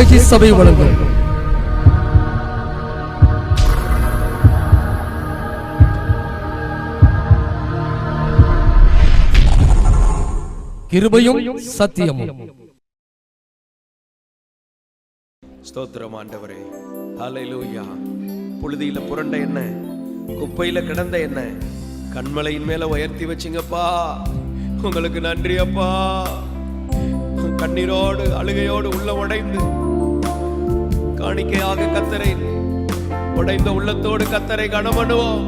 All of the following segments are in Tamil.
ஏகி சபை வழங்கும் கிருபையும் சத்தியமும். ஸ்தோத்திரம் ஆண்டவரே, ஹல்லேலூயா. புழுதியில புரண்ட என்ன, குப்பையில கிடந்த என்ன கண்மலையின் மேல உயர்த்தி வச்சிங்கப்பா. உங்களுக்கு நன்றி அப்பா. கண்ணீரோடு அழுகையோடு உள்ள உடைந்து காணிக்கையாக கத்தரை, உடைந்த உள்ளத்தோடு கத்தரை கனமனுவோம்.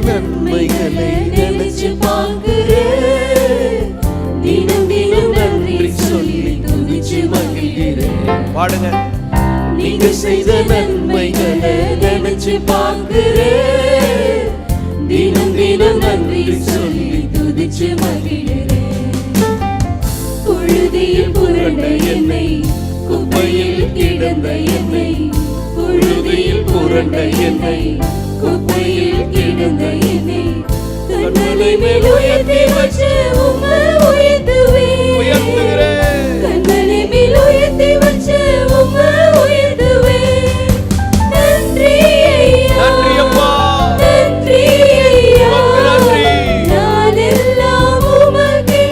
நன்மைகளை நினைச்சு பார்க்கிறேன், தினம் தினம் நன்றி சொல்லி துதிச்சு மகிழ்கிறேன். பாடுங்க. நீங்க செய்த நன்மைகளை நினைச்சு பார்க்கிறேன், தினம் தினம் நன்றி சொல்லி துதிச்சு மகிழ்கிறேன். புழுதியில் புரண்ட என்னை, குப்பையில் கிடந்த என்னை, புழுதியில் புரண்ட என்னை, குப்பையில் கிடந்த என்னை கண்மலை மேல் உயர்த்தி வச்சு உம்மை உயர்த்துவேன். கண்மலை மேல் உயர்த்தி வச்சு உம்மை உயர்த்துவேன். நன்றி ஐயா, நன்றி அப்பா, நன்றி ஐயா, நான் எல்லாம் உமக்கே.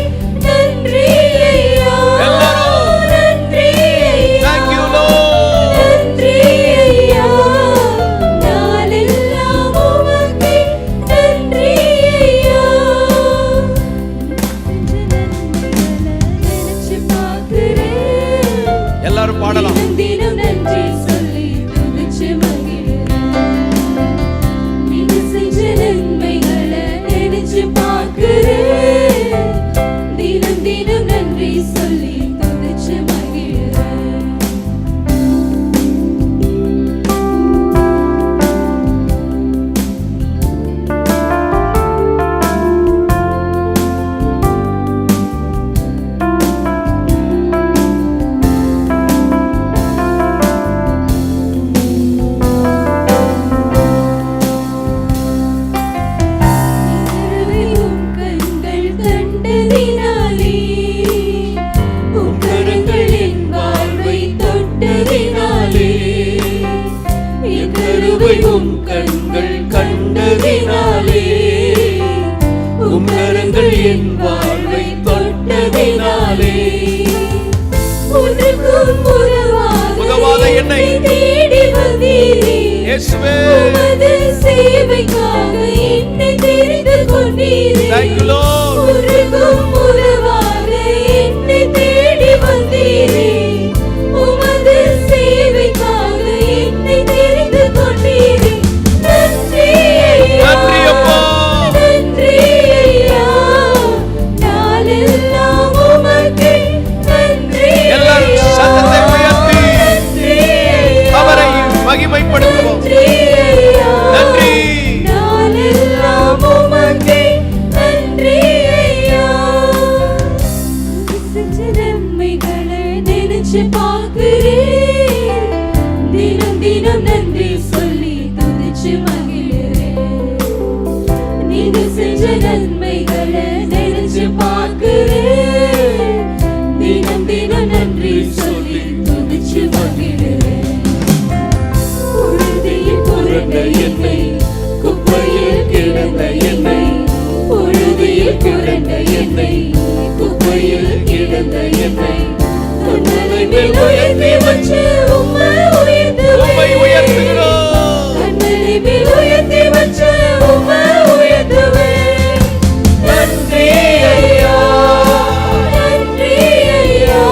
நன்றி ஐயா, நன்றி ஐயா, thank you Lord. நன்றி ஐயா, எல்லாரும் பாடலாம். தினம் நன்றி சொல்லி துதிச்சு மகிழ்கிறேன். நீங்க செஞ்ச நன்மைகளை நினைச்சு பார்க்கிறேன், தினம் தினம் நன்றி சொல்லி துதிச்சு மகிழ்கிறேன். உம் கண்கள் கண்டதினாலே, உம் கரங்கள் என் வாழ்வை தொட்டதினாலே, உனக்கும் உதவாத என்னை தேடி வந்தீரே. இயேசுவே, உமது சேவைக்காக என்னை தெரிந்து கொண்டீரே. thank you Lord. உனக்கும் உதவாத என்னை தேடி வந்தீரே. உமது சேவைக்காக என்னை தெரிந்து கொண்டீரே. நன்றி ஐயா, நன்றி அப்பா, நன்றி ஐயா, நாளெல்லாம் உமக்கே. நன்றி எல்லாரும் சத்தத்தை உயர்த்தி நன்றி ஐயா, அவரை மகிமைப்படுத்துவோம். நன்றி ஐயா, நன்றி, நாளெல்லாம் உமக்கே. நன்றி ஐயா, செஞ்ச நன்மைகளை நினைச்சு பார்க்கிறேன், தினம் தினம் நன்றி சொல்லி துதிச்சு மகிழ்கிறேன். நீங்க செஞ்ச நன்மைகளை நினைச்சு பார்க்கிறேன், தினம் தினம் நன்றி சொல்லி துதிச்சு மகிழ்கிறேன். புழுதியில் புரண்ட என்னை, குப்பையில் கிடந்த என்னை, புழுதியில் புரண்ட என்னை, குப்பையில் கிடந்த என்னை கண்மலை மேல் உயர்த்தி வச்சு உம்மை உயர்த்துகிறோம். கண்மலை மேல் உயர்த்தி வச்சு உம்மை உயர்த்துவேன். நன்றி ஐயா, நன்றி ஐயா,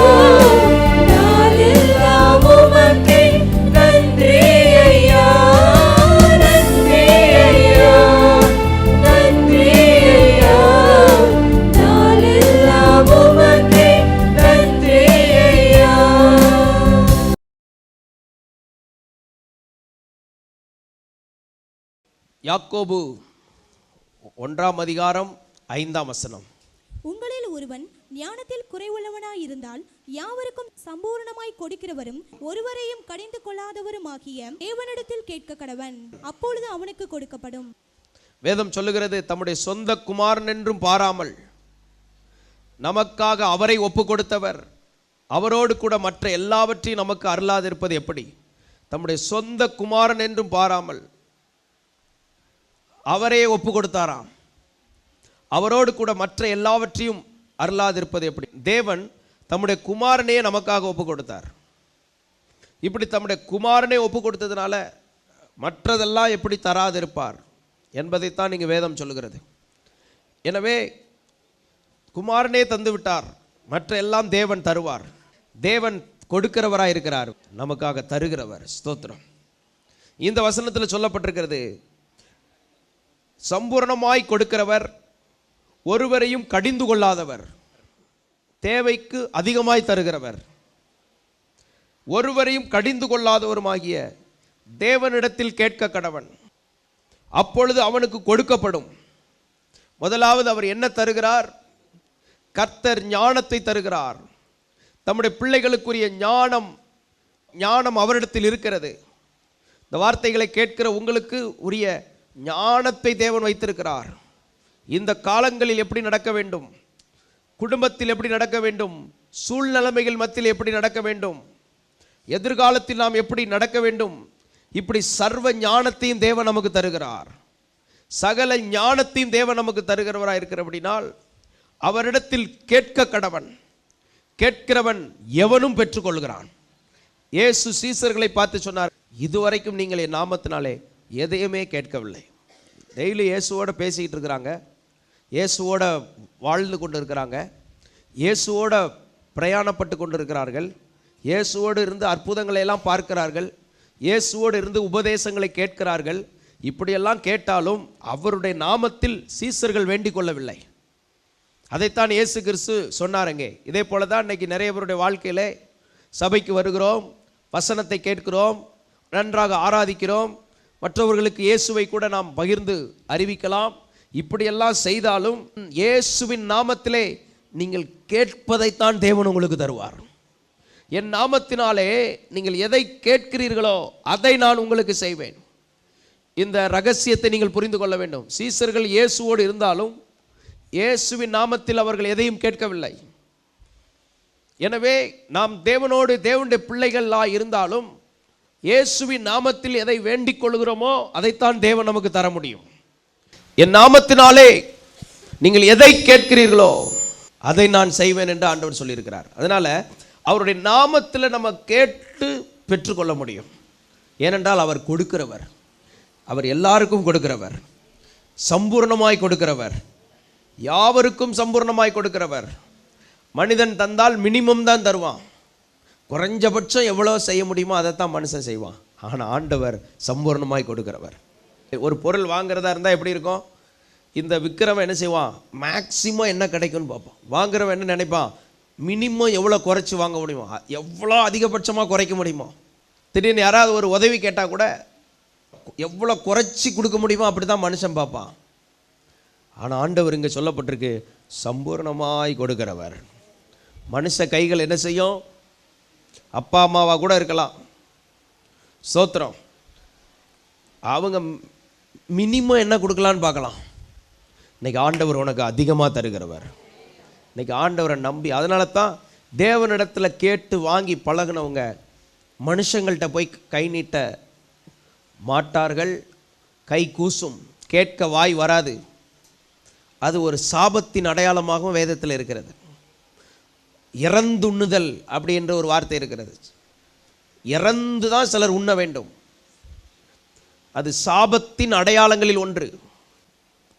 நாளெல்லாம் உமக்கே. நன்றி ஐயா, நன்றி ஐயா, நன்றி ஐயா, நாளெல்லாம் உமக்கே. நன்றி ஐயா. யாக்கோபு 1 அதிகாரம் 5 வசனம். உங்களில் ஒருவன் ஞானத்தில் குறைவுள்ளவனாயிருந்தால் யாவருக்கும் சம்பூர்ணமாய் கொடுக்கிறவரும் ஒருவரையும் கடிந்து கொள்ளாதவருமாகிய தேவனிடத்தில் கேட்க கடவன், அப்பொழுது அவனுக்கு கொடுக்கப்படும். வேதம் சொல்லுகிறது, தம்முடைய சொந்த குமாரன் என்றும் பாராமல் நமக்காக அவரை ஒப்பு கொடுத்தவர், அவரோடு கூட மற்ற எல்லாவற்றையும் நமக்கு அருளாதிருப்பது எப்படி? தம்முடைய சொந்த குமாரன் என்றும் பாராமல் அவரே ஒப்பு கொடுத்தாராம், அவரோடு கூட மற்ற எல்லாவற்றையும் அருளாதிருப்பது எப்படி? தேவன் தம்முடைய குமாரனே நமக்காக ஒப்பு கொடுத்தார். இப்படி தம்முடைய குமாரனே ஒப்பு கொடுத்ததுனால மற்றதெல்லாம் எப்படி தராதிருப்பார் என்பதைத்தான் இங்கு வேதம் சொல்லுகிறது. எனவே குமாரனே தந்து விட்டார், மற்ற எல்லாம் தேவன் தருவார். தேவன் கொடுக்கிறவராய் இருக்கிறார், நமக்காக தருகிறவர். ஸ்தோத்திரம். இந்த வசனத்தில் சொல்லப்பட்டிருக்கிறது, சம்பூர்ணமாய் கொடுக்கிறவர், ஒருவரையும் கடிந்து கொள்ளாதவர், தேவைக்கு அதிகமாய் தருகிறவர், ஒருவரையும் கடிந்து கொள்ளாதவருமாகிய தேவனிடத்தில் கேட்க கடவன், அப்பொழுது அவனுக்கு கொடுக்கப்படும். முதலாவது அவர் என்ன தருகிறார்? கர்த்தர் ஞானத்தை தருகிறார். தம்முடைய பிள்ளைகளுக்குரிய ஞானம் அவரிடத்தில் இருக்கிறது. இந்த வார்த்தைகளை கேட்கிற உங்களுக்கு உரிய ஞானத்தை தேவன் வைத்திருக்கிறார். இந்த காலங்களில் எப்படி நடக்க வேண்டும், குடும்பத்தில் எப்படி நடக்க வேண்டும், சூழ்நிலைமைகள் மத்தியில் எப்படி நடக்க வேண்டும், எதிர்காலத்தில் நாம் எப்படி நடக்க வேண்டும், இப்படி சர்வ ஞானத்தையும் தேவன் நமக்கு தருகிறார். சகல ஞானத்தையும் தேவன் நமக்கு தருகிறவராக இருக்கிறபடினால் அவரிடத்தில் கேட்க கடவன். கேட்கிறவன் எவனும் பெற்றுக்கொள்கிறான். இயேசு சீசர்களை பார்த்து சொன்னார், இதுவரைக்கும் நீங்கள் என் நாமத்தினாலே எதையுமே கேட்கவில்லை. டெய்லி இயேசுவோட பேசிக்கிட்டு இருக்கிறாங்க, இயேசுவோட வாழ்ந்து கொண்டு இருக்கிறாங்க, இயேசுவோட பிரயாணப்பட்டு கொண்டு இருக்கிறார்கள், இயேசுவோடு இருந்து அற்புதங்களை எல்லாம் பார்க்கிறார்கள், இயேசுவோடு இருந்து உபதேசங்களை கேட்கிறார்கள். இப்படியெல்லாம் கேட்டாலும் அவருடைய நாமத்தில் சீசர்கள் வேண்டிக் கொள்ளவில்லை. அதைத்தான் இயேசு கிறிஸ்து சொன்னாருங்க. இதே போல தான் இன்னைக்கு நிறைய பேருடைய வாழ்க்கையில சபைக்கு வருகிறோம், வசனத்தை கேட்கிறோம், நன்றாக ஆராதிக்கிறோம், மற்றவர்களுக்கு இயேசுவை கூட நாம் பகிர்ந்து அறிவிக்கலாம். இப்படியெல்லாம் செய்தாலும் இயேசுவின் நாமத்திலே நீங்கள் கேட்பதைத்தான் தேவன் உங்களுக்கு தருவார். என் நாமத்தினாலே நீங்கள் எதை கேட்கிறீர்களோ அதை நான் உங்களுக்கு செய்வேன். இந்த ரகசியத்தை நீங்கள் புரிந்து கொள்ள வேண்டும். சீசர்கள் இயேசுவோடு இருந்தாலும் இயேசுவின் நாமத்தில் அவர்கள் எதையும் கேட்கவில்லை. எனவே நாம் தேவனோடு தேவனுடைய பிள்ளைகளாக இருந்தாலும் இயேசுவின் நாமத்தில் எதை வேண்டிக் கொள்கிறோமோ அதைத்தான் தேவன் நமக்கு தர முடியும். என் நாமத்தினாலே நீங்கள் எதை கேட்கிறீர்களோ அதை நான் செய்வேன் என்று ஆண்டவர் சொல்லியிருக்கிறார். அதனால அவருடைய நாமத்தில் நம்ம கேட்டு பெற்றுக்கொள்ள முடியும். ஏனென்றால் அவர் கொடுக்கிறவர், அவர் எல்லாருக்கும் கொடுக்கிறவர், சம்பூர்ணமாய் கொடுக்கிறவர், யாவருக்கும் சம்பூர்ணமாய் கொடுக்கிறவர். மனிதன் தந்தால் மினிமம் தான் தருவான், குறைஞ்சபட்சம் எவ்வளோ செய்ய முடியுமோ அதைத்தான் மனுஷன் செய்வான். ஆனால் ஆண்டவர் சம்பூர்ணமாய் கொடுக்கிறவர். ஒரு பொருள் வாங்குறதா இருந்தால் எப்படி இருக்கும்? இந்த விற்கிறவன் என்ன செய்வான்? மேக்சிமம் என்ன கிடைக்கும்னு பார்ப்பான். வாங்குறவன் என்ன நினைப்பான்? மினிமம் எவ்வளோ குறைச்சி வாங்க முடியுமோ, எவ்வளோ அதிகபட்சமாக குறைக்க முடியுமோ. திடீர்னு யாராவது ஒரு உதவி கேட்டால் கூட எவ்வளோ குறைச்சி கொடுக்க முடியுமோ அப்படி தான் மனுஷன் பார்ப்பான். ஆனால் ஆண்டவர் இங்கே சொல்லப்பட்டிருக்கு, சம்பூர்ணமாய் கொடுக்கிறவர். மனுஷ கைகள் என்ன செய்யும்? அப்பா அம்மாவாக கூட இருக்கலாம், ஸ்தோத்திரம், அவங்க மினிமம் என்ன கொடுக்கலான்னு பார்க்கலாம். இன்னைக்கு ஆண்டவர் உனக்கு அதிகமாக தருகிறவர். இன்னைக்கு ஆண்டவரை நம்பி, அதனால தான் தேவனிடத்தில் கேட்டு வாங்கி பழகினவங்க மனுஷங்கள்கிட்ட போய் கை நீட்ட மாட்டார்கள், கை கூசும், கேட்க வாய் வராது. அது ஒரு சாபத்தின் அடையாளமாகவும் வேதத்தில் இருக்கிறது. இறந்துண்ணுதல் அப்படி என்ற ஒரு வார்த்தை இருக்கிறது. இறந்து தான் சிலர் உண்ண வேண்டும். அது சாபத்தின் அடையாளங்களில் ஒன்று.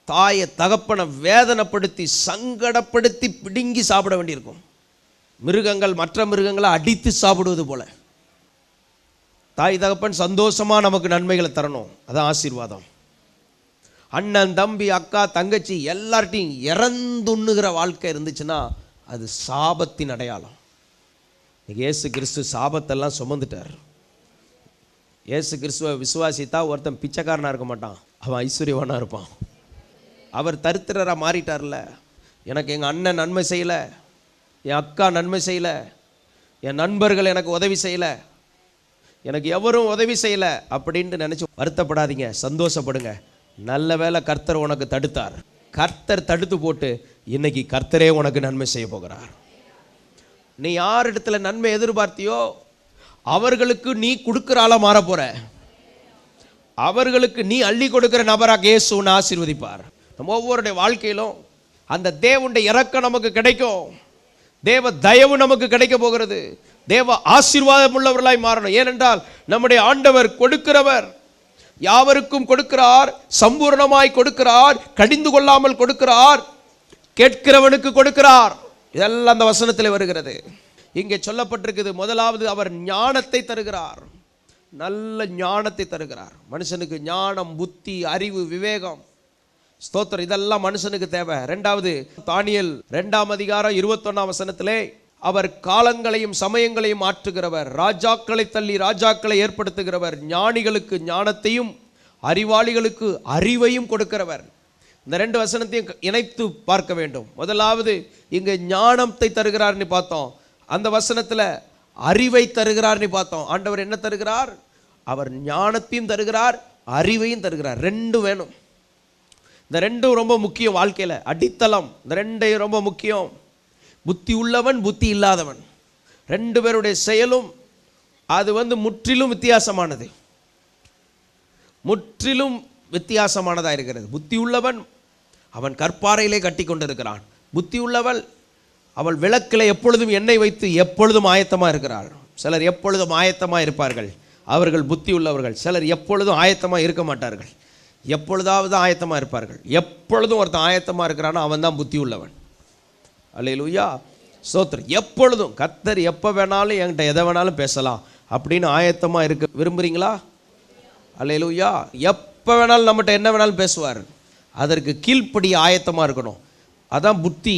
தாயை தகப்பனை வேதனைப்படுத்தி சங்கடப்படுத்தி பிடுங்கி சாப்பிட வேண்டியிருக்கும். மிருகங்கள் மற்ற மிருகங்களை அடித்து சாப்பிடுவது போல. தாய் தகப்பன் சந்தோஷமா நமக்கு நன்மைகளை தரணும், அதான் ஆசீர்வாதம். அண்ணன் தம்பி அக்கா தங்கச்சி எல்லார்ட்டையும் இறந்துண்ணுகிற வாழ்க்கை இருந்துச்சுன்னா அது சாபத்தின் அடையாளம். இயேசு கிறிஸ்து சாபத்தெல்லாம் சுமந்துட்டார். இயேசு கிறிஸ்துவை விசுவாசித்தா ஒருத்தன் பிச்சைக்காரனாக இருக்க மாட்டான், அவன் ஐஸ்வர்யவானாக இருப்பான். அவர் தரித்திரராக மாறிட்டார்ல. எனக்கு எங்கள் அண்ணன் நன்மை செய்யலை, என் அக்கா நன்மை செய்யலை, என் நண்பர்கள் எனக்கு உதவி செய்யலை, எனக்கு எவரும் உதவி செய்யலை அப்படின்ட்டு நினச்சி வருத்தப்படாதீங்க, சந்தோஷப்படுங்க. நல்ல வேளை கர்த்தர் உனக்கு தடுத்தார். கர்த்தர் தடுத்து போட்டு இன்னைக்கு கர்த்தரே உனக்கு நன்மை செய்ய போகிறார். நீ யார் இடத்துல நன்மை எதிர்பார்த்தியோ அவர்களுக்கு நீ கொடுக்குற ஆளா மாற போற. அவர்களுக்கு நீ அள்ளி கொடுக்கிற நபராக இயேசு உன்னை ஆசீர்வதிப்பார். நம்ம ஒவ்வொருடைய வாழ்க்கையிலும் அந்த தேவனுடைய இரக்கம் நமக்கு கிடைக்கும், தேவ தயவு நமக்கு கிடைக்க போகிறது, தேவ ஆசீர்வாதம் உள்ளவர்களாய் மாறணும். ஏனென்றால் நம்முடைய ஆண்டவர் கொடுக்கிறவர், யாவருக்கும் கொடுக்கிறார், சம்பூர்ணமாய் கொடுக்கிறார், கடிந்து கொள்ளாமல் கொடுக்கிறார், கேட்கிறவனுக்கு கொடுக்கிறார். இதெல்லாம் அந்த வசனத்தில் வருகிறது. இங்கே சொல்லப்பட்டிருக்குது, முதலாவது அவர் ஞானத்தை தருகிறார், நல்ல ஞானத்தை தருகிறார். மனுஷனுக்கு ஞானம், புத்தி, அறிவு, விவேகம், ஸ்தோத்திரம், இதெல்லாம் மனுஷனுக்கு தேவை. ரெண்டாவது, தானியேல் 2:21 அவர் காலங்களையும் சமயங்களையும் மாற்றுகிறவர், ராஜாக்களை தள்ளி ராஜாக்களை ஏற்படுத்துகிறவர், ஞானிகளுக்கு ஞானத்தையும் அறிவாளிகளுக்கு அறிவையும் கொடுக்கிறவர். இந்த 2 வசனத்தையும் இணைத்து பார்க்க வேண்டும். முதலாவது இங்கே ஞானத்தை தருகிறார்னு பார்த்தோம், அந்த வசனத்தில் அறிவை தருகிறார்னு பார்த்தோம். ஆண்டவர் என்ன தருகிறார்? அவர் ஞானத்தையும் தருகிறார், அறிவையும் தருகிறார். 2 வேணும். இந்த 2 ரொம்ப முக்கியம் வாழ்க்கையில், அடித்தளம். இந்த 2 ரொம்ப முக்கியம். புத்தி உள்ளவன், புத்தி இல்லாதவன், 2 பேருடைய செயலும் அது முற்றிலும் வித்தியாசமானது, முற்றிலும் வித்தியாசமானதாக இருக்கிறது. புத்தி உள்ளவன் அவன் கற்பாறையிலே கட்டி கொண்டிருக்கிறான். புத்தி உள்ளவள் அவள் விளக்கில் எப்பொழுதும் எண்ணெய் வைத்து எப்பொழுதும் ஆயத்தமாக இருக்கிறாள். சிலர் எப்பொழுதும் ஆயத்தமாக இருப்பார்கள், அவர்கள் புத்தி உள்ளவர்கள். சிலர் எப்பொழுதும் ஆயத்தமாக இருக்க மாட்டார்கள், எப்பொழுதாவது ஆயத்தமாக இருப்பார்கள். எப்பொழுதும் ஒருத்தன் ஆயத்தமாக இருக்கிறானோ அவன் தான் புத்தி உள்ளவன். அல்லேலூயா, ஸ்தோத்திரம். எப்பொழுதும் கர்த்தர் எப்போ வேணாலும் என்கிட்ட எதை வேணாலும் பேசலாம் அப்படின்னு ஆயத்தமாக இருக்க விரும்புகிறீங்களா? அல்லேலூயா. எப்போ வேணாலும் நம்மகிட்ட என்ன வேணாலும் பேசுவார், அதற்கு கீழ்ப்படி ஆயத்தமாக இருக்கணும். அதான் புத்தி.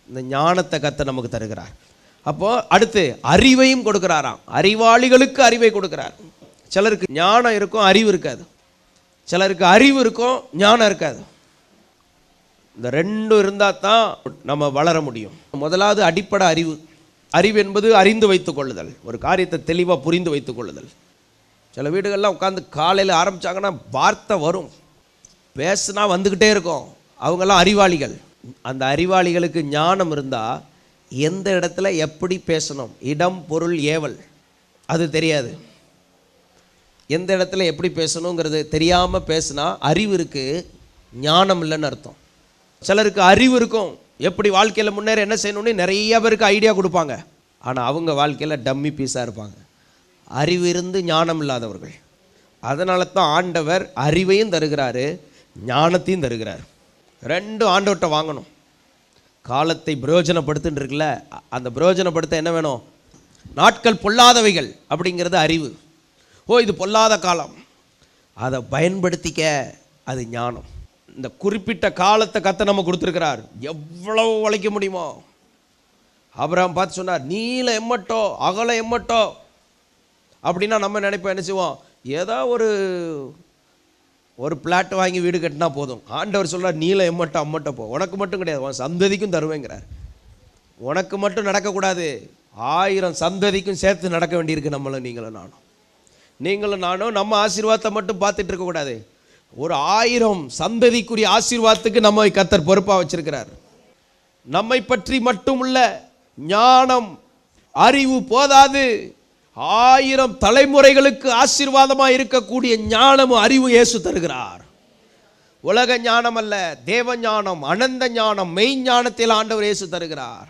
இந்த ஞானத்தை கர்த்தர் நமக்கு தருகிறார். அப்போ அடுத்து அறிவையும் கொடுக்கிறாராம். அறிவாளிகளுக்கு அறிவை கொடுக்கிறார். சிலருக்கு ஞானம் இருக்கும், அறிவு இருக்காது. சிலருக்கு அறிவு இருக்கும், ஞானம் இருக்காது. இந்த 2 இருந்தால் தான் நம்ம வளர முடியும். முதலாவது அடிப்படை அறிவு. அறிவு என்பது அறிந்து வைத்துக் கொள்ளுதல், ஒரு காரியத்தை தெளிவாக புரிந்து வைத்துக் கொள்ளுதல். சில வீடுகள்லாம் உட்காந்து காலையில் ஆரம்பித்தாங்கன்னா வார்த்தை வரும், பேசுனா வந்துக்கிட்டே இருக்கும். அவங்கெல்லாம் அறிவாளிகள். அந்த அறிவாளிகளுக்கு ஞானம் இருந்தால் எந்த இடத்துல எப்படி பேசணும், இடம், பொருள், ஏவல், அது தெரியாது. எந்த இடத்துல எப்படி பேசணுங்கிறது தெரியாமல் பேசுனா அறிவு இருக்குது, ஞானம் இல்லைன்னு அர்த்தம். சிலருக்கு அறிவு இருக்கும், எப்படி வாழ்க்கையில் முன்னேற என்ன செய்யணும்னு நிறைய பேருக்கு ஐடியா கொடுப்பாங்க. ஆனால் அவங்க வாழ்க்கையில் டம்மி பீஸாக இருப்பாங்க, அறிவு இருந்து ஞானம் இல்லாதவர்கள். அதனால தான் ஆண்டவர் அறிவையும் தருகிறாரு, ஞானத்தையும் தருகிறார். 2 ஆண்டவர்கிட்ட வாங்கணும். காலத்தை பிரயோஜனப்படுத்துன்னு இருக்குல்ல, அந்த பிரயோஜனப்படுத்த என்ன வேணும்? நாட்கள் பொல்லாதவைகள் அப்படிங்கிறது அறிவு. இது பொல்லாத காலம், அதை பயன்படுத்திக்க, அது ஞானம். இந்த குறிப்பிட்ட காலத்தை கர்த்தர் நம்ம கொடுத்துருக்கிறார், எவ்வளவு உழைக்க முடியுமோ. ஆபிரகாம் பார்த்து சொன்னார், நீல எம்மட்டோ அகல எம்மட்டோ அப்படின்னா நம்ம நினைப்போம், என்ன செய்வோம், ஏதோ ஒரு பிளாட் வாங்கி வீடு கட்டினா போதும். ஆண்டவர் சொல்கிறார், நீல எம்மட்டோ அம்மட்டோ போ, உனக்கு மட்டும் கிடையாது, உன் சந்ததிக்கும் தருவேங்கிறார். உனக்கு மட்டும் நடக்கக்கூடாது, 1000 சந்ததிக்கும் சேர்த்து நடக்க வேண்டியிருக்கு. நீங்களும் நானும் நம்ம ஆசீர்வாதத்தை மட்டும் பார்த்துட்டு இருக்கக்கூடாது, ஒரு 1000 சந்ததிக்குரிய ஆசீர்வாதத்துக்கு நம்மை கர்த்தர் பொறுப்பாக வச்சிருக்கிறார். நம்மை பற்றி மட்டும் உள்ள ஞானம், அறிவு போதாது, 1000 தலைமுறைகளுக்கு ஆசீர்வாதமாக இருக்கக்கூடிய ஞானமும் அறிவு இயேசு தருகிறார். உலக ஞானம் அல்ல, தேவ ஞானம், அனந்த ஞானம், மெய் ஞானத்தில் ஆண்டவர் இயேசு தருகிறார்.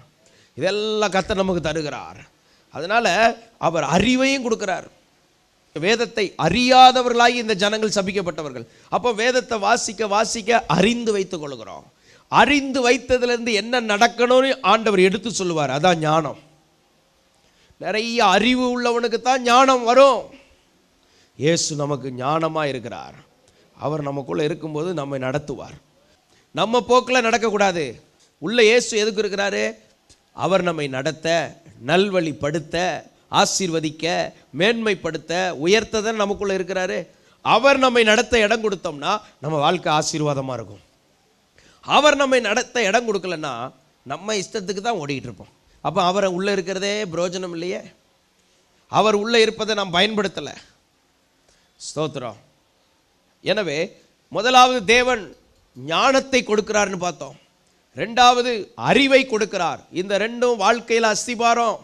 இதெல்லாம் கர்த்தர் நமக்கு தருகிறார். அதனால அவர் அறிவையும் கொடுக்கிறார். வேதத்தை அறியாதவர்களாகி இந்த ஜனங்கள் சபிக்கப்பட்டவர்கள். அப்போ வேதத்தை வாசிக்க வாசிக்க அறிந்து வைத்துக் கொள்கிறோம். அறிந்து வைத்ததிலிருந்து என்ன நடக்கணும்னு ஆண்டவர் எடுத்து சொல்லுவார். அதான் ஞானம். நிறைய அறிவு உள்ளவனுக்கு தான் ஞானம் வரும். இயேசு நமக்கு ஞானமாக இருக்கிறார். அவர் நமக்குள்ளே இருக்கும்போது நம்மை நடத்துவார். நம்ம போக்கில் நடக்கக்கூடாது. உள்ள இயேசு எதுக்கு இருக்கிறாரு? அவர் நம்மை நடத்த, நல்வழிப்படுத்த, ஆசீர்வதிக்க, மேன்மைப்படுத்த, உயர்த்ததான் நமக்குள்ளே இருக்கிறாரு. அவர் நம்மை நடத்த இடம் கொடுத்தோம்னா நம்ம வாழ்க்கை ஆசீர்வாதமாக இருக்கும். அவர் நம்மை நடத்த இடம் கொடுக்கலன்னா நம்ம இஷ்டத்துக்கு தான் ஓடிக்கிட்டு இருப்போம். அப்போ அவரை உள்ளே இருக்கிறதே பிரயோஜனம் இல்லையே, அவர் உள்ளே இருப்பதை நாம் பயன்படுத்தலை. ஸ்தோத்திரம். எனவே முதலாவது தேவன் ஞானத்தை கொடுக்கிறார்னு பார்த்தோம், ரெண்டாவது அறிவை கொடுக்கிறார். இந்த ரெண்டும் வாழ்க்கையில் அஸ்திபாரம்.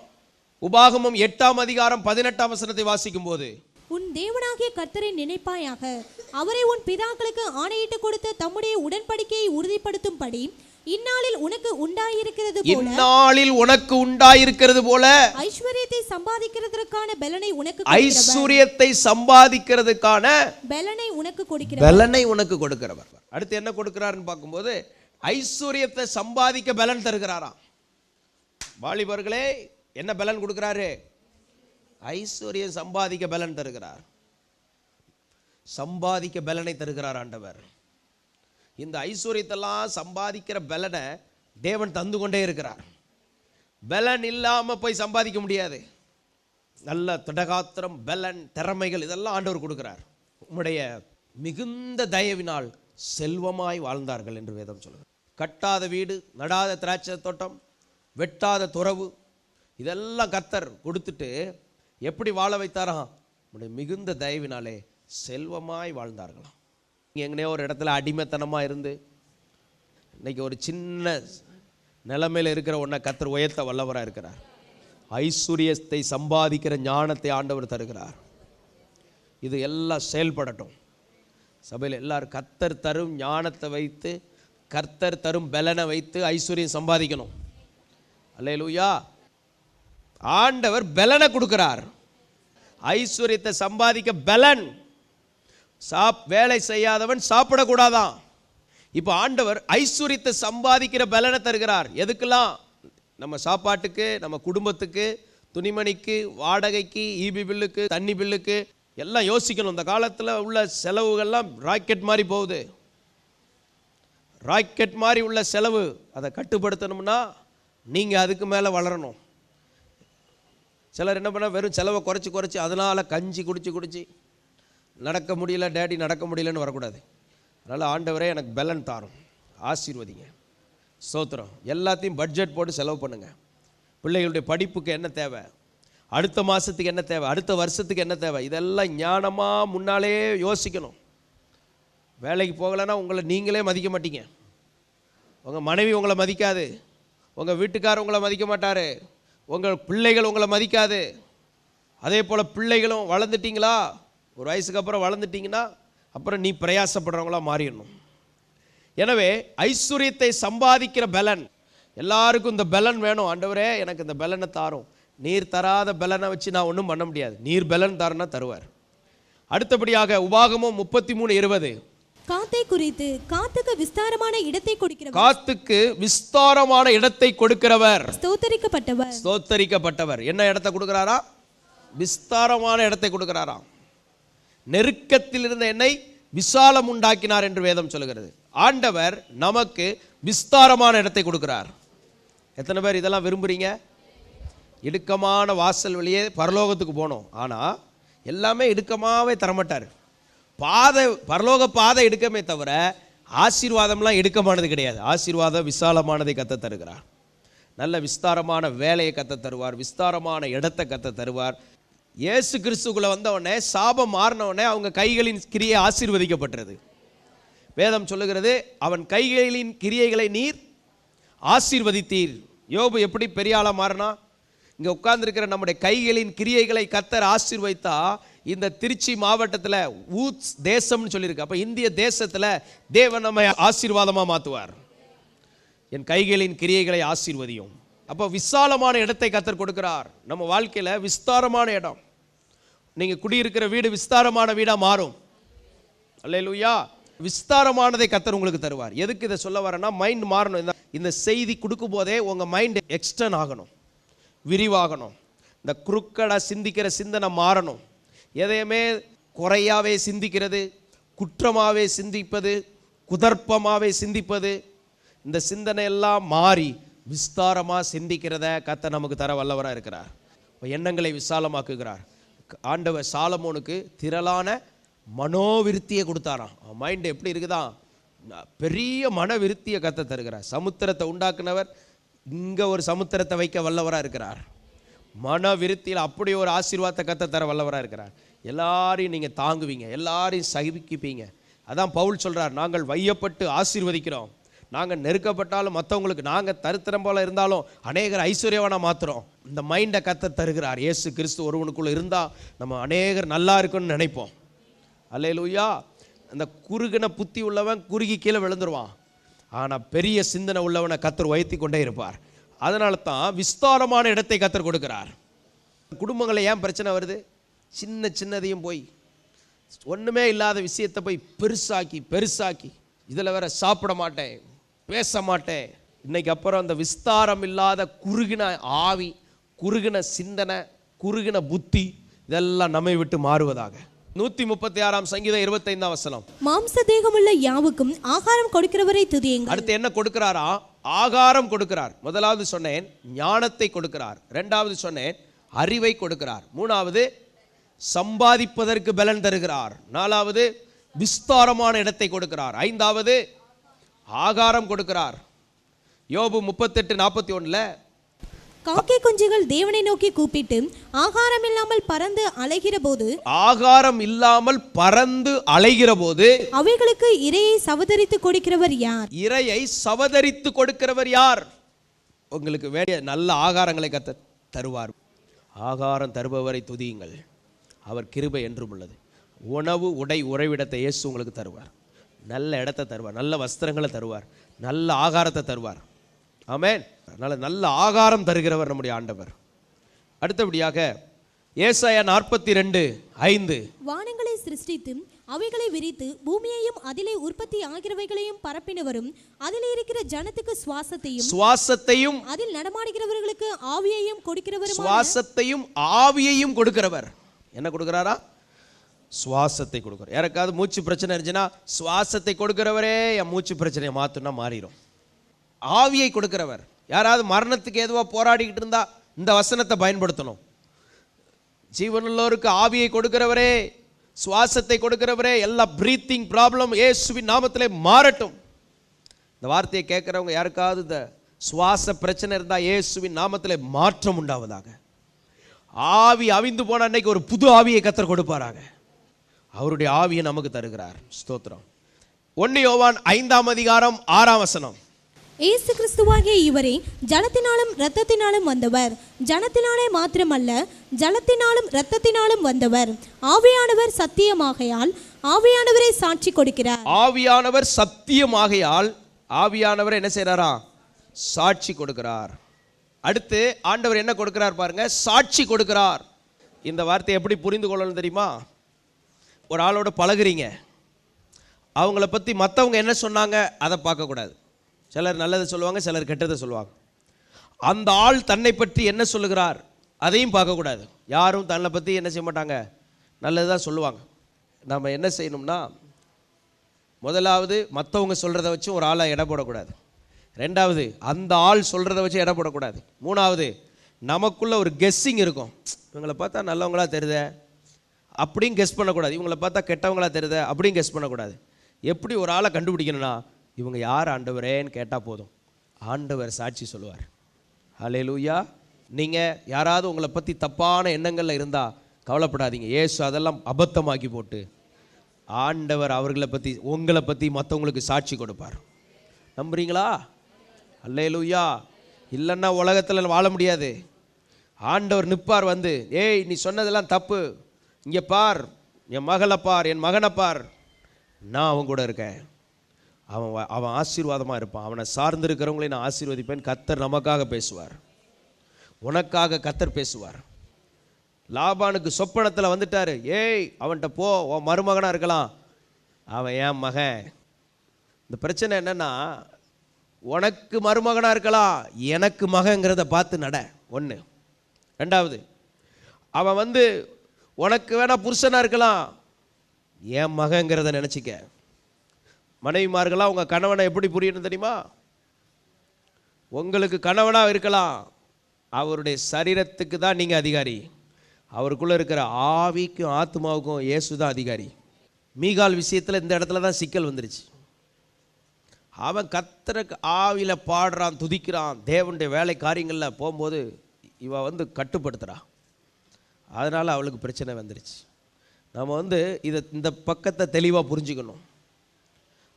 உபாகமம் 8ஆம் அதிகாரம் 18ஆம் வசனத்தை வாசிக்கும் போது, உன் தேவனாகிய கர்த்தரை நினைப்பாயாக, அவரை உன் பிதாக்களுக்கு ஆணையிட்டு கொடுத்த தம்முடைய உடன்படிக்கையை உறுதிப்படுத்தும்படி இந்நாளில் உனக்கு உண்டாயிருக்கிறது போல ஐஸ்வரியத்தை சம்பாதிக்கிறதற்கான பலனை உனக்கு கொடுக்கிறவர். அடுத்து என்ன கொடுக்கிறார்னு பார்க்கும்போது ஐஸ்வரியத்தை சம்பாதிக்க பலன் தருகிறாராம். வாலிபர்களே, என்ன பலன் கொடுக்கிறாரு? ஐஸ்வர்யம் சம்பாதிக்க பலன் தருகிறார். சம்பாதிக்க பலனை தருகிறார் ஆண்டவர். இந்த ஐஸ்வர்யத்தெல்லாம் சம்பாதிக்கிற பலனை தேவன் தந்து கொண்டே இருக்கிறார். பலன் இல்லாம போய் சம்பாதிக்க முடியாது. நல்ல திடகாத்திரம், பலன், திறமைகள் இதெல்லாம் ஆண்டவர் கொடுக்கிறார். உம்முடைய மிகுந்த தயவினால் செல்வமாய் வாழ்ந்தார்கள் என்று வேதம் சொல்லுது. கட்டாத வீடு, நடாத திராட்சை தோட்டம், வெட்டாத துறவு, இதெல்லாம் கர்த்தர் கொடுத்துட்டு எப்படி வாழ வைத்தாராம்? உம்முடைய மிகுந்த தயவினாலே செல்வமாய் வாழ்ந்தார்களாம். எங்கனையோ ஒரு இடத்துல அடிமைத்தனமாக இருந்து இன்னைக்கு ஒரு சின்ன நிலைமையில் இருக்கிற ஒன்றை கர்த்தர் உயர்த்த வல்லவராக இருக்கிறார். ஐஸ்வர்யத்தை சம்பாதிக்கிற ஞானத்தை ஆண்டவர் தருகிறார். இது எல்லாம் செயல்படட்டும். சபையில் எல்லாரும் கர்த்தர் தரும் ஞானத்தை வைத்து, கர்த்தர் தரும் பலனை வைத்து ஐஸ்வர்யம் சம்பாதிக்கணும். அல்லேலூயா. ஆண்டவர் பலனை கொடுக்கிறார். ஐஸ்வர்யத்தை சம்பாதிக்க பலன். வேலை செய்யாதவன் சாப்பிடக்கூடாதான். இப்போ ஆண்டவர் ஐஸ்வர்யத்தை சம்பாதிக்கிற பலனை தருகிறார். எதுக்கெல்லாம்? நம்ம சாப்பாட்டுக்கு, நம்ம குடும்பத்துக்கு, துணிமணிக்கு, வாடகைக்கு, ஈபி பில்லுக்கு, தண்ணி பில்லுக்கு எல்லாம் யோசிக்கணும். இந்த காலத்தில் உள்ள செலவுகள்லாம் ராக்கெட் மாதிரி போகுது. ராக்கெட் மாதிரி உள்ள செலவு, அதை கட்டுப்படுத்தணும்னா நீங்கள் அதுக்கு மேலே வளரணும். சிலர் என்ன பண்ண, வெறும் செலவை குறைச்சி அதனால் கஞ்சி குடிச்சு நடக்க முடியல டேடி, நடக்க முடியலன்னு வரக்கூடாது. அதனால் ஆண்டவரே எனக்கு பலன் தாரும், ஆசீர்வதிங்க. ஸ்தோத்திரம். எல்லாத்தையும் பட்ஜெட் போட்டு செலவு பண்ணுங்கள். பிள்ளைகளுடைய படிப்புக்கு என்ன தேவை, அடுத்த மாதத்துக்கு என்ன தேவை, அடுத்த வருஷத்துக்கு என்ன தேவை, இதெல்லாம் ஞானமாக முன்னாலே யோசிக்கணும். வேலைக்கு போகலைன்னா உங்களை நீங்களே மதிக்க மாட்டீங்க. உங்கள் மனைவி உங்களை மதிக்காது, உங்கள் வீட்டுக்காரர் உங்களை மதிக்க மாட்டார், உங்கள் பிள்ளைகள் உங்களை மதிக்காது. அதே போல் பிள்ளைகளும் வளர்ந்துட்டிங்களா, ஒரு வயசுக்கு அப்புறம் வளர்ந்துட்டிங்கன்னா அப்புறம் நீ பிரயாசப்படுறவங்களா மாறிடணும். எனவே ஐஸ்வர்யத்தை சம்பாதிக்கிற பலன், எல்லாருக்கும் இந்த பலன் வேணும். ஆண்டவரே எனக்கு இந்த பலனை தாரும். நீர் தராத பலனை வச்சு நான் ஒன்றும் பண்ண முடியாது. நீர் பலன் தாருன்னா தருவார். அடுத்தபடியாக உபாகமம் 33:20, காத்தை குறித்து காத்துக்கு விஸ்தாரமான இடத்தை கொடுக்கிறவர், காத்துக்கு விஸ்தாரமான இடத்தை கொடுக்கிறவர் ஸ்தோத்தரிக்கப்பட்டவர். ஸ்தோத்தரிக்கப்பட்டவர். என்ன இடத்தை கொடுக்கிறாரா? விஸ்தாரமான இடத்தை கொடுக்கிறாராம். நெருக்கத்தில் இருந்த என்னை விசாலம் உண்டாக்கினார் என்று வேதம் சொல்லுகிறது. ஆண்டவர் நமக்கு விஸ்தாரமான இடத்தை கொடுக்கிறார். எத்தனை பேர் இதெல்லாம் விரும்புறீங்க? இடுக்கமான வாசல் வழியே பரலோகத்துக்கு போனோம். ஆனால் எல்லாமே இடுக்கமாகவே தரமாட்டார். பாதை, பரலோக பாதை இடுக்கமே தவிர ஆசீர்வாதம்லாம் இடுக்கமானது கிடையாது. ஆசீர்வாதம் விசாலமானதை கத்த தருகிறார். நல்ல விஸ்தாரமான வேலையை கத்த தருவார், விஸ்தாரமான இடத்தை கத்த தருவார். இயேசு கிறிஸ்துக்குள்ள வந்தவொடனே சாபம் மாறினவுடனே அவங்க கைகளின் கிரியை ஆசீர்வதிக்கப்பட்டது. வேதம் சொல்லுகிறது, அவன் கைகளின் கிரியைகளை நீர் ஆசீர்வதித்தீர். யோபு எப்படி பெரிய ஆளா மாறினா? இங்கே உட்கார்ந்துருக்கிற நம்முடைய கைகளின் கிரியைகளை கத்தர் ஆசீர்வதித்தா இந்த திருச்சி மாவட்டத்தில் ஊத்ஸ் தேசம்னு சொல்லியிருக்கு. அப்போ இந்திய தேசத்தில் தேவன் நம்மை ஆசீர்வாதமாக மாற்றுவார். என் கைகளின் கிரியைகளை ஆசீர்வதியும். அப்போ விசாலமான இடத்தை கத்தர் கொடுக்கிறார். நம்ம வாழ்க்கையில் விஸ்தாரமான இடம். நீங்கள் குடியிருக்கிற வீடு விஸ்தாரமான வீடாக மாறும். அல்லேலூயா. விஸ்தாரமானதை கத்தர் உங்களுக்கு தருவார். எதுக்கு இதை சொல்ல வரேன்னா, மைண்ட் மாறணும். இந்த செய்தி கொடுக்கும் போதே உங்கள் மைண்ட் எக்ஸ்டர்ன் ஆகணும், விரிவாகணும். இந்த குறுக்கடாக சிந்திக்கிற சிந்தனை மாறணும். எதையுமே குறையாவே சிந்திக்கிறது, குற்றமாகவே சிந்திப்பது, குதர்ப்பமாகவே சிந்திப்பது, இந்த சிந்தனை எல்லாம் மாறி விஸ்தாரமாக சிந்திக்கிறத கர்த்தர் நமக்கு தர வல்லவராக இருக்கிறார். எண்ணங்களை விசாலமாக்குகிறார். ஆண்டவர் சாலமோனுக்கு திரளான மனோவிருத்தியை கொடுத்தாராம். மைண்ட் எப்படி இருக்குதான், பெரிய மனவிருத்தியை கர்த்தர் தருகிறார். சமுத்திரத்தை உண்டாக்குனவர், இங்கே ஒரு சமுத்திரத்தை வைக்க வல்லவராக இருக்கிறார். மன விருத்தியில் அப்படி ஒரு ஆசீர்வாதத்தை கத்த தர வல்லவராக இருக்கிறார். எல்லாரையும் நீங்கள் தாங்குவீங்க, எல்லாரையும் சகிப்பிப்பீங்க. அதான் பவுல் சொல்கிறார், நாங்கள் வையப்பட்டு ஆசீர்வதிக்கிறோம். நாங்கள் நெருக்கப்பட்டாலும் மற்றவங்களுக்கு நாங்கள் தரித்திரம் போல இருந்தாலும் அநேகர் ஐஸ்வர்யவானாக மாற்றுறோம். இந்த மைண்டை கத்த தருகிறார். இயேசு கிறிஸ்து ஒருவனுக்குள்ளே இருந்தால் நம்ம அநேகர் நல்லா இருக்குன்னு நினைப்போம். அல்லேலூயா. அந்த குறுகின புத்தி உள்ளவன் குறுகி கீழே விழுந்துருவான். ஆனால் பெரிய சிந்தனை உள்ளவனை கத்தர் உயர்த்தி கொண்டே இருப்பார். அதனால தான் விஸ்தாரமான இடத்தை கத்தர் கொடுக்கிறார். குடும்பங்களில் ஏன் பிரச்சனை வருது? சின்னதையும் போய் ஒன்றுமே இல்லாத விஷயத்தை போய் பெருசாக்கி இதில் வேற சாப்பிட மாட்டேன், பேச மாட்டேன். இன்னைக்கு அப்புறம் அந்த விஸ்தாரம் இல்லாத குறுகின ஆவி, குறுகின சிந்தனை, குறுகின புத்தி இதெல்லாம் நம்மை விட்டு மாறுவதாக. 136 சங்கீதம் 25 வசனம். மாம்ச தேகமுள்ள யாவுக்கும் ஆகாரம் கொடுக்கிறவரை துதியுங்கள். அடுத்து என்ன கொடுக்கிறாரா? ஆகாரம் கொடுக்கிறார். முதலாவது சொன்னேன் ஞானத்தை கொடுக்கிறார், இரண்டாவது சொன்னேன் அறிவை கொடுக்கிறார், மூணாவது சம்பாதிப்பதற்கு பலன் தருகிறார், நாலாவது விஸ்தாரமான இடத்தை கொடுக்கிறார், ஐந்தாவது ஆகாரம் கொடுக்கிறார். யோபு 38:41 காக்கை குஞ்சுகள் தேவனை நோக்கி கூப்பிட்டு ஆகாரம் இல்லாமல் பறந்து அலைகிற போது அவைகளுக்கு இரையை சவதரித்து கொடுக்கிறவர் யார்? இரையை சவதரித்து கொடுக்கிறவர் யார்? உங்களுக்கு வேண்டிய நல்ல ஆகாரங்களை கத்த தருவார். ஆகாரம் தருபவரை துதியுங்கள், அவர் கிருபை என்றும் உள்ளது. உணவு உடை உறைவிடத்தை இயேசு உங்களுக்கு தருவார். நல்ல இடத்தை தருவார், நல்ல வஸ்திரங்களை தருவார், நல்ல ஆகாரத்தை தருவார். ஆமென். அதனால நல்ல ஆகாரம் தருகிறவர் நம்முடைய ஆண்டவர். அடுத்தபடியாக ஏசாயா 42:5 வானங்களை சிருஷ்டித்து அவைகளை விரித்து பூமியையும் அதிலே உற்பத்தி ஆகிறவைகளையும் பரப்பினவரும் அதில் இருக்கிற ஜனத்துக்கு சுவாசத்தையும் அதில் நடமாடுகிறவர்களுக்கு ஆவியையும் கொடுக்கிறவரும். சுவாசத்தையும் ஆவியையும் கொடுக்கிறவர். என்ன கொடுக்கிறாரா? சுவாசத்தை கொடுக்கிறார். யாருக்காவது மூச்சு பிரச்சனை இருந்துச்சுன்னா சுவாசத்தை கொடுக்கிறவரே என் மூச்சு பிரச்சனையை மாற்றுனா மாறிடும். ஆவியை கொடுக்கிறவர். யாராவது மரணத்துக்கு ஏதுவா போராடிக்கிட்டு இருந்தா இந்த வசனத்தை பயன்படுத்தணும். ஜீவனுள்ளோருக்கு ஆவியை கொடுக்கிறவரே, சுவாசத்தை கொடுக்கிறவரே, எல்லா பிரீத்திங் ப்ராப்ளம் இயேசுவின் நாமத்திலே மாறட்டும். இந்த வார்த்தையை கேட்கிறவங்க யாருக்காவது இந்த சுவாச பிரச்சனை இருந்தால் இயேசுவின் நாமத்திலே மாற்றம் உண்டாவதாக. ஆவி அவிந்து போன அன்னைக்கு ஒரு புது ஆவியை கர்த்தர் கொடுப்பாராக. அவருடைய ஆவியை நமக்கு தருகிறார். ஸ்தோத்திரம். 1 யோவான் 5:6 வசனம். இயேசு கிறிஸ்துவாகிய இவரே ஜலத்தினாலும் இரத்தத்தினாலும் வந்தவர், ஜனத்தினாலே மாத்திரமல்ல ஜலத்தினாலும் இரத்தத்தினாலும் வந்தவர். ஆவியானவர் சத்தியமாகையால் ஆவியானவரை சாட்சி கொடுக்கிறார். ஆவியானவர் சத்தியமாகையால் ஆவியானவர் என்ன செய்றாரா? சாட்சி கொடுக்கிறார். அடுத்து ஆண்டவர் என்ன கொடுக்கிறார் பாருங்க, சாட்சி கொடுக்கிறார். இந்த வார்த்தையை எப்படி புரிந்து கொள்ளணும் தெரியுமா? ஒரு ஆளோட பழகுறீங்க, அவங்கள பற்றி மற்றவங்க என்ன சொன்னாங்க அதை பார்க்கக்கூடாது. சிலர் நல்லதை சொல்லுவாங்க, சிலர் கெட்டதை சொல்லுவாங்க. அந்த ஆள் தன்னை பற்றி என்ன சொல்லுகிறார் அதையும் பார்க்கக்கூடாது. யாரும் தன்னை பற்றி என்ன செய்ய மாட்டாங்க, நல்லது தான் சொல்லுவாங்க. நம்ம என்ன செய்யணும்னா, முதலாவது மற்றவங்க சொல்கிறத வச்சு ஒரு ஆளை எடை போடக்கூடாது. ரெண்டாவது அந்த ஆள் சொல்கிறத வச்சு எடை போடக்கூடாது. மூணாவது நமக்குள்ள ஒரு கெஸ்ஸிங் இருக்கும். இவங்களை பார்த்தா நல்லவங்களா தெரியுதே அப்படியும் கெஸ் பண்ணக்கூடாது, இவங்களை பார்த்தா கெட்டவங்களா தெரியுதே அப்படியும் கெஸ் பண்ணக்கூடாது. எப்படி ஒரு ஆளை கண்டுபிடிக்கணும்னா, இவங்க யார் ஆண்டவரேன்னு கேட்டால் போதும், ஆண்டவர் சாட்சி சொல்லுவார். ஹல்லேலூயா. நீங்கள் யாராவது உங்களை பற்றி தப்பான எண்ணங்களில் இருந்தால் கவலைப்படாதீங்க. இயேசு அதெல்லாம் அபத்தமாக்கி போட்டு ஆண்டவர் அவர்களை பற்றி உங்களை பற்றி மற்றவங்களுக்கு சாட்சி கொடுப்பார். நம்புறீங்களா? ஹல்லேலூயா. இல்லைன்னா உலகத்தில் வாழ முடியாது. ஆண்டவர் நிற்பார் வந்து, ஏய் நீ சொன்னதெல்லாம் தப்பு, இங்கே பார், என் மகளை பார், என் மகனை பார், நான் அவன் கூட இருக்கேன், அவன் ஆசீர்வாதமாக இருப்பான், அவனை சார்ந்திருக்கிறவங்களையும் நான் ஆசீர்வதிப்பேன். கர்த்தர் நமக்காக பேசுவார், உனக்காக கர்த்தர் பேசுவார். லாபானுக்கு சொப்பனத்தில் வந்துட்டார், ஏய் அவன்கிட்ட போ, உன் மருமகனாக இருக்கலாம், அவன் என் மகன். இந்த பிரச்சனை என்னன்னா, உனக்கு மருமகனாக இருக்கலாம், எனக்கு மகங்கிறத பார்த்து நட. ஒன்று. ரெண்டாவது, அவன் வந்து உனக்கு வேணா புருஷனாக இருக்கலாம், என் மகங்கிறத நினச்சிக்க. மனைவிமார்களாக உங்கள் கணவனை எப்படி புரியணும் தெரியுமா? உங்களுக்கு கணவனாக இருக்கலாம், அவருடைய சரீரத்துக்கு தான் நீங்கள் அதிகாரி, அவருக்குள்ளே இருக்கிற ஆவிக்கும் ஆத்மாவுக்கும் இயேசு தான் அதிகாரி. மீகால் விஷயத்தில் இந்த இடத்துல தான் சிக்கல் வந்துருச்சு. அவன் கர்த்தருக்கு ஆவியில பாடுறான், துதிக்கிறான், தேவனுடைய வேலை காரியங்களில் போகும்போது இவ வந்து கட்டுப்படுத்துகிறான். அதனால் அவளுக்கு பிரச்சனை வந்துருச்சு. நம்ம வந்து இந்த பக்கத்தை தெளிவாக புரிஞ்சுக்கணும்.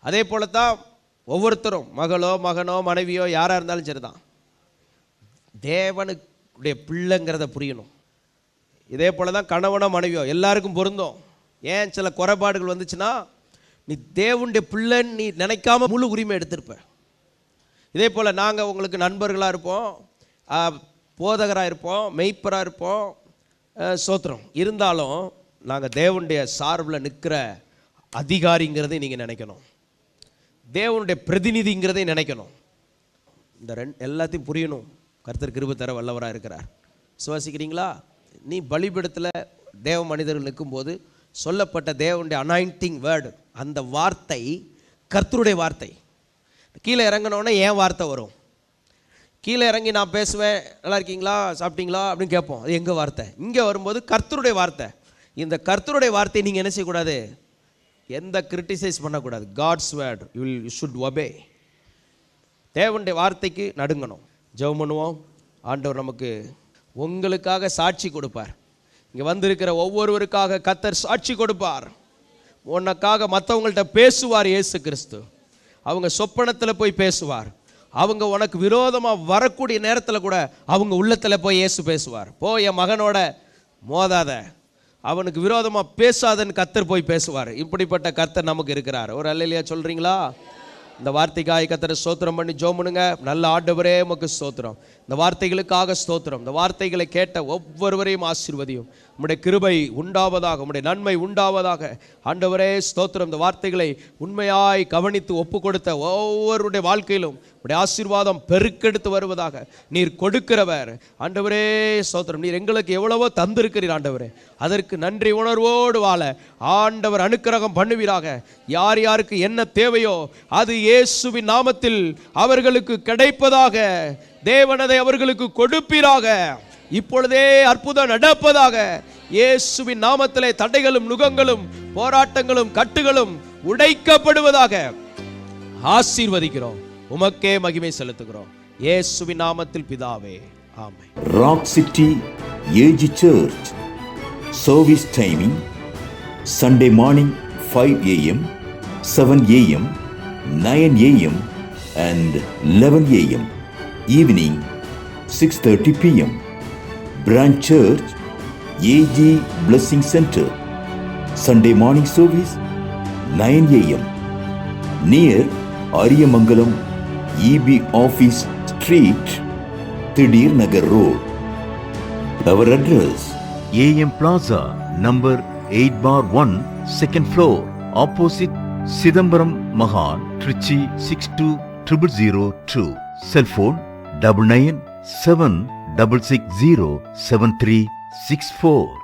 அதே போல தான் ஒவ்வொருத்தரும், மகளோ மகனோ மனைவியோ யாராக இருந்தாலும் சரிதான், தேவனுடைய பிள்ளைங்கிறத புரியணும். இதே போல தான் கணவனோ மனைவியோ எல்லாருக்கும் பொருந்தும். ஏன் சில குறைபாடுகள் வந்துச்சுன்னா, நீ தேவனுடைய பிள்ளைன்னு நீ நினைக்காம முழு உரிமை எடுத்திருப்ப. இதே போல் நாங்கள் உங்களுக்கு நண்பர்களாக இருப்போம், போதகராக இருப்போம், மெய்ப்பராக இருப்போம், சோத்திரம். இருந்தாலும் நாங்கள் தேவனுடைய சார்பில் நிற்கிற அதிகாரிங்கிறதை நீங்கள் நினைக்கணும், தேவனுடைய பிரதிநிதிங்கிறதை நினைக்கணும். இந்த எல்லாத்தையும் புரியணும். கர்த்தர் கிருபை தர வல்லவராக இருக்கிறார். சுவாசிக்கிறீங்களா? நீ பலிபீடத்தில் தேவ மனிதர்கள் நிற்கும்போது சொல்லப்பட்ட தேவனுடைய அனாயிண்டிங் வேர்டு, அந்த வார்த்தை கர்த்தருடைய வார்த்தை. கீழே இறங்கினோடனே ஏன் வார்த்தை வரும். கீழே இறங்கி நான் பேசுவேன், நல்லா இருக்கீங்களா, சாப்பிட்டீங்களா அப்படின்னு கேட்போம், அது எங்கள் வார்த்தை. இங்கே வரும்போது கர்த்தருடைய வார்த்தை. இந்த கர்த்தருடைய வார்த்தையை நீங்கள் என்ன செய்யக்கூடாது, எந்த கிரிட்டிசைஸ் பண்ணக்கூடாது. God's word you should obey. தேவனுடைய வார்த்தைக்கு நடுங்கணும். ஜெபம் பண்ணுவோம். ஆண்டவர் நமக்கு உங்களுக்காக சாட்சி கொடுப்பார். இங்கே வந்திருக்கிற ஒவ்வொருவருக்காக கர்த்தர் சாட்சி கொடுப்பார். உனக்காக மற்றவங்கள்ட்ட பேசுவார் இயேசு கிறிஸ்து. அவங்க சொப்பனத்தில் போய் பேசுவார். அவங்க உனக்கு விரோதமாக வரக்கூடிய நேரத்தில் கூட அவங்க உள்ளத்தில் போய் இயேசு பேசுவார். என் மகனோட மோதாத, அவனுக்கு விரோதமாக பேசாதன்னு கர்த்தர் போய் பேசுவார். இப்படிப்பட்ட கர்த்தர் நமக்கு இருக்கிறார். ஒரு அல்லேலூயா சொல்கிறீங்களா? இந்த வார்த்தைக்காக கர்த்தரை ஸ்தோத்திரம் பண்ணி ஜெபம் பண்ணுங்க. நல்ல ஆண்டவரே உமக்கு ஸ்தோத்திரம். இந்த வார்த்தைகளுக்காக ஸ்தோத்திரம். இந்த வார்த்தைகளை கேட்ட ஒவ்வொருவரையும் ஆசீர்வதியும். உம்முடைய கிருபை உண்டாவதாக, உம்முடைய நன்மை உண்டாவதாக. ஆண்டவரே ஸ்தோத்திரம். இந்த வார்த்தைகளை உண்மையாய் கவனித்து ஒப்பு கொடுத்த ஒவ்வொருடைய வாழ்க்கையிலும் உடைய ஆசீர்வாதம் பெருக்கெடுத்து வருவதாக. நீர் கொடுக்கிறவர் ஆண்டவரே ஸ்தோத்திரம். நீர் எங்களுக்கு எவ்வளவோ தந்திருக்கிறீர் ஆண்டவரே. அதற்கு நன்றி உணர்வோடு வாழ ஆண்டவர் அனுக்கிரகம் பண்ணுவீராக. யார் யாருக்கு என்ன தேவையோ அது இயேசுவின் நாமத்தில் அவர்களுக்கு கிடைப்பதாக. தேவனதை அவர்களுக்கு கொடுப்பீராக. இப்பொழுதே அற்புதம் நடப்பதாக. இயேசுவின் நாமத்திலே தடைகளும் நுகங்களும் போராட்டங்களும் கட்டுகளும் உடைக்கப்படுவதாக. ஆசீர்வதிக்கிறோம். உமக்கே மகிமை செலுத்துகிறோம். இயேசுவின் நாமத்தில் பிதாவே, ஆமென். Rock City AG church service timing Sunday morning 5 a.m., 7 a.m., 9 a.m. and 11 a.m. Evening 6:30 p.m. Branch Church AG Blessing Center. Sunday morning service 9 a.m. near Ariyamangalam EB Office Street, Thidir Nagar Road. Our address AM Plaza, number 8/1, second floor, opposite Sidambaram Mahal, Trichy 620002. Cell phone 9976607364.